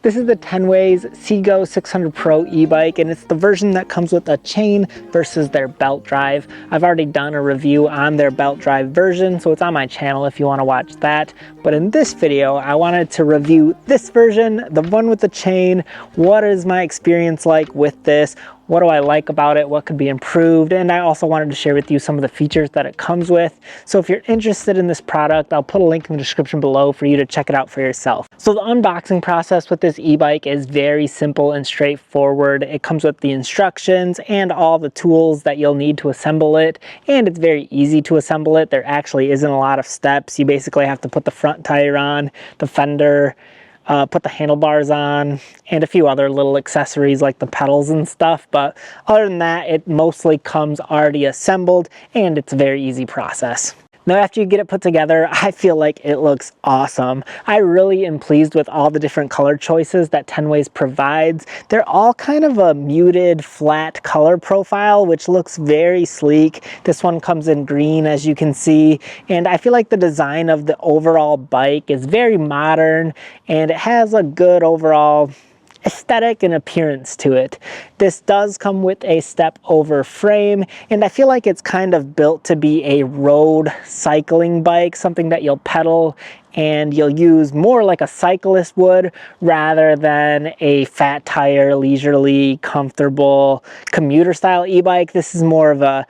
This is the Tenways CGO600 Pro e-bike, and it's the version that comes with a chain versus their belt drive. I've already done a review on their belt drive version, so it's on my channel if you want to watch that. But in this video, I wanted to review this version, the one with the chain. What is my experience like with this? What do I like about it? What could be improved? And I also wanted to share with you some of the features that it comes with. So if you're interested in this product, I'll put a link in the description below for you to check it out for yourself. So the unboxing process with this e-bike is very simple and straightforward. It comes with the instructions and all the tools that you'll need to assemble it. And it's very easy to assemble it. There actually isn't a lot of steps. You basically have to put the front tire on, the fender, put the handlebars on, and a few other little accessories like the pedals and stuff. But other than that, it mostly comes already assembled, and it's a very easy process. Now, after you get it put together, I feel like it looks awesome. I really am pleased with all the different color choices that Tenways provides. They're all kind of a muted, flat color profile, which looks very sleek. This one comes in green, as you can see, and I feel like the design of the overall bike is very modern, and it has a good overall aesthetic and appearance to it. This does come with a step over frame, and I feel like it's kind of built to be a road cycling bike, something that you'll pedal and you'll use more like a cyclist would rather than a fat tire, leisurely, comfortable commuter style e-bike. This is more of a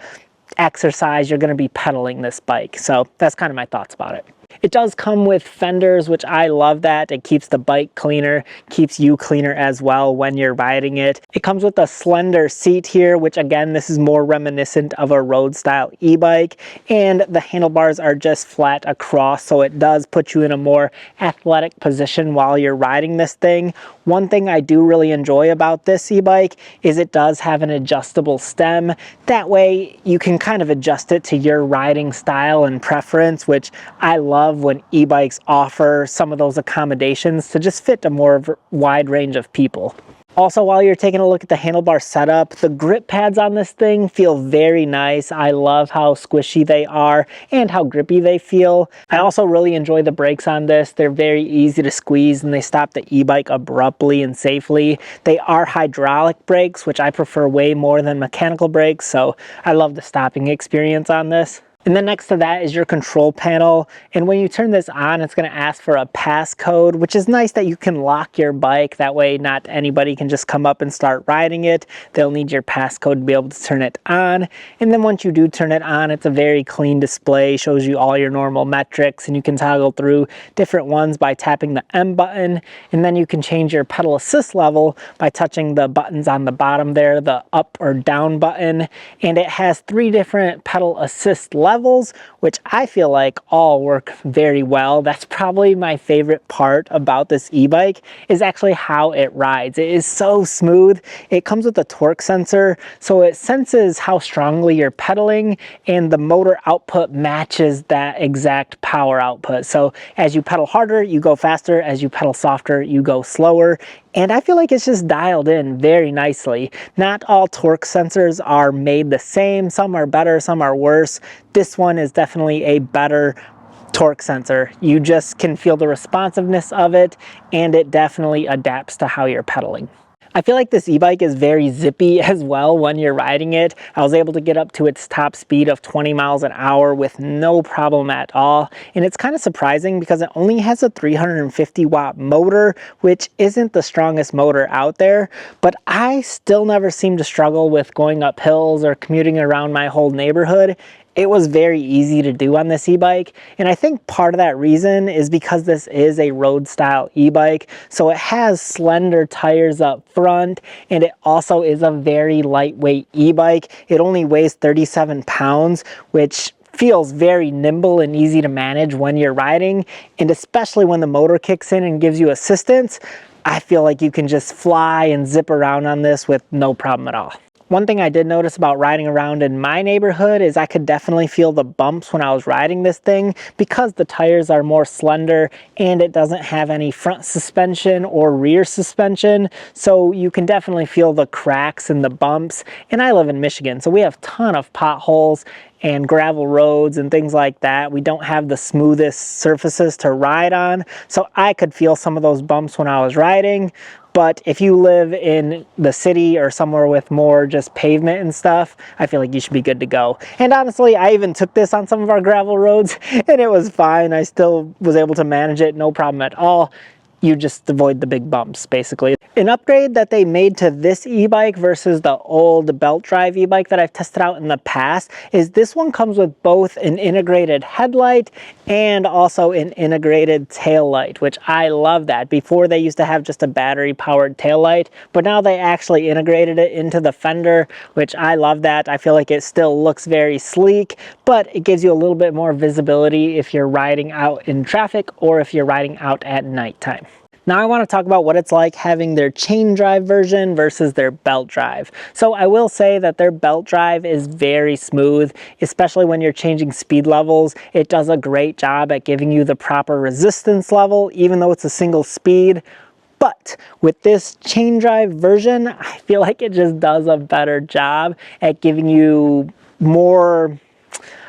exercise. You're going to be pedaling this bike. So that's kind of my thoughts about it. It does come with fenders, which I love that. It keeps the bike cleaner, keeps you cleaner as well when you're riding it. It comes with a slender seat here, which again, this is more reminiscent of a road style e-bike. And the handlebars are just flat across, so it does put you in a more athletic position while you're riding this thing. One thing I do really enjoy about this e-bike is it does have an adjustable stem. That way you can kind of adjust it to your riding style and preference, which I love when e-bikes offer some of those accommodations to just fit a more wide range of people. Also, while you're taking a look at the handlebar setup, the grip pads on this thing feel very nice. I love how squishy they are and how grippy they feel. I also really enjoy the brakes on this. They're very easy to squeeze and they stop the e-bike abruptly and safely. They are hydraulic brakes, which I prefer way more than mechanical brakes, so I love the stopping experience on this. And then next to that is your control panel. And when you turn this on, it's going to ask for a passcode, which is nice that you can lock your bike. That way not anybody can just come up and start riding it. They'll need your passcode to be able to turn it on. And then once you do turn it on, it's a very clean display, shows you all your normal metrics, and you can toggle through different ones by tapping the M button. And then you can change your pedal assist level by touching the buttons on the bottom there, the up or down button. And it has 3 different pedal assist levels, which I feel like all work very well. That's probably my favorite part about this e-bike, is actually how it rides. It is so smooth. It comes with a torque sensor, so it senses how strongly you're pedaling, and the motor output matches that exact power output. So as you pedal harder, you go faster. As you pedal softer, you go slower. And I feel like it's just dialed in very nicely. Not all torque sensors are made the same. Some are better, some are worse. This one is definitely a better torque sensor. You just can feel the responsiveness of it, and it definitely adapts to how you're pedaling. I feel like this e-bike is very zippy as well when you're riding it. I was able to get up to its top speed of 20 miles an hour with no problem at all. And it's kind of surprising because it only has a 350 watt motor, which isn't the strongest motor out there. But I still never seem to struggle with going up hills or commuting around my whole neighborhood. It was very easy to do on this e-bike, and I think part of that reason is because this is a road style e-bike, so it has slender tires up front, and it also is a very lightweight e-bike. It only weighs 37 pounds, which feels very nimble and easy to manage when you're riding, and especially when the motor kicks in and gives you assistance, I feel like you can just fly and zip around on this with no problem at all. One thing I did notice about riding around in my neighborhood is I could definitely feel the bumps when I was riding this thing because the tires are more slender and it doesn't have any front suspension or rear suspension. So you can definitely feel the cracks and the bumps. And I live in Michigan, so we have a ton of potholes and gravel roads and things like that. We don't have the smoothest surfaces to ride on. So I could feel some of those bumps when I was riding. But if you live in the city or somewhere with more just pavement and stuff, I feel like you should be good to go. And honestly, I even took this on some of our gravel roads and it was fine. I still was able to manage it, no problem at all. You just avoid the big bumps, basically. An upgrade that they made to this e-bike versus the old belt drive e-bike that I've tested out in the past is this one comes with both an integrated headlight and also an integrated tail light, which I love that. Before they used to have just a battery powered tail light, but now they actually integrated it into the fender, which I love that. I feel like it still looks very sleek, but it gives you a little bit more visibility if you're riding out in traffic or if you're riding out at nighttime. Now I want to talk about what it's like having their chain drive version versus their belt drive. So I will say that their belt drive is very smooth, especially when you're changing speed levels. It does a great job at giving you the proper resistance level, even though it's a single speed. But with this chain drive version, I feel like it just does a better job at giving you more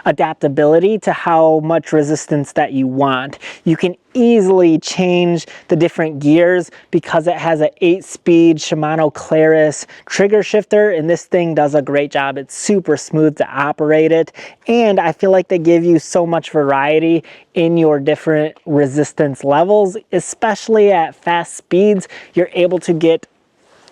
adaptability to how much resistance that you want. You can easily change the different gears because it has an 8-speed Shimano Claris trigger shifter, and this thing does a great job. It's super smooth to operate it, and I feel like they give you so much variety in your different resistance levels, especially at fast speeds. You're able to get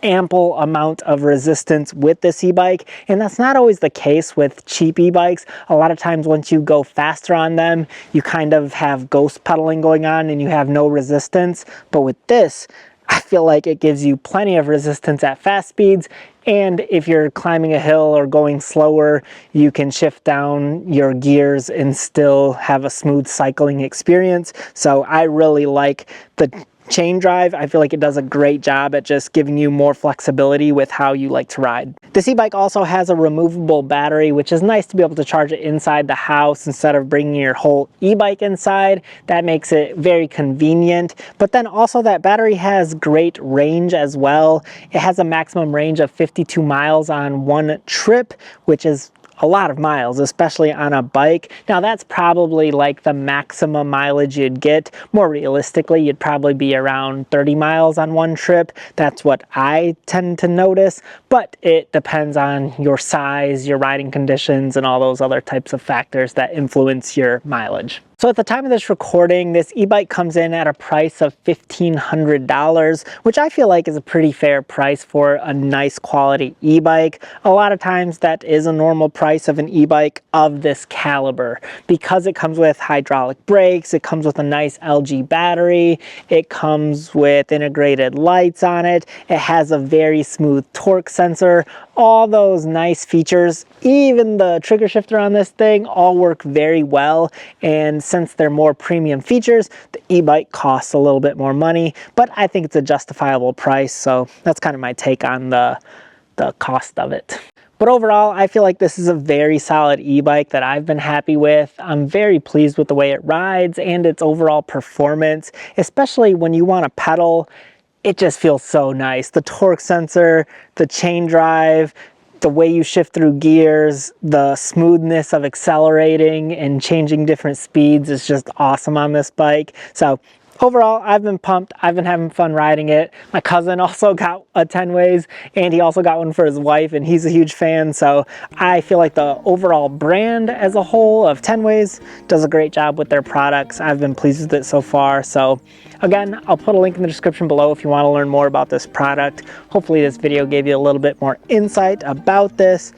ample amount of resistance with this e-bike, and that's not always the case with cheap e-bikes. A lot of times once you go faster on them, you kind of have ghost pedaling going on and you have no resistance. But with this, I feel like it gives you plenty of resistance at fast speeds, and if you're climbing a hill or going slower, you can shift down your gears and still have a smooth cycling experience. So I really like the chain drive. I feel like it does a great job at just giving you more flexibility with how you like to ride. This e-bike also has a removable battery, which is nice to be able to charge it inside the house instead of bringing your whole e-bike inside. That makes it very convenient. But then also that battery has great range as well. It has a maximum range of 52 miles on one trip, which is a lot of miles, especially on a bike. Now that's probably like the maximum mileage you'd get. More realistically, you'd probably be around 30 miles on one trip. That's what I tend to notice, but it depends on your size, your riding conditions, and all those other types of factors that influence your mileage. So at the time of this recording, this e-bike comes in at a price of $1,500, which I feel like is a pretty fair price for a nice quality e-bike. A lot of times that is a normal price of an e-bike of this caliber. Because it comes with hydraulic brakes, it comes with a nice LG battery, it comes with integrated lights on it, it has a very smooth torque sensor, all those nice features, even the trigger shifter on this thing, all work very well. And since they're more premium features, the e-bike costs a little bit more money, but I think it's a justifiable price. So that's kind of my take on the cost of it. But overall, I feel like this is a very solid e-bike that I've been happy with. I'm very pleased with the way it rides and its overall performance, especially when you want to pedal. It just feels so nice. The torque sensor, the chain drive, the way you shift through gears, the smoothness of accelerating and changing different speeds is just awesome on this bike. So overall, I've been pumped. I've been having fun riding it. My cousin also got a Tenways, and he also got one for his wife, and he's a huge fan. So I feel like the overall brand as a whole of Tenways does a great job with their products. I've been pleased with it so far. So again, I'll put a link in the description below if you want to learn more about this product. Hopefully this video gave you a little bit more insight about this.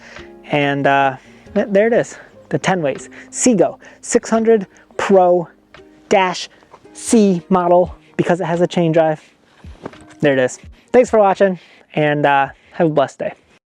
And there it is, the Tenways CGO600 Pro-C model, because it has a chain drive. There it is. Thanks for watching, and have a blessed day.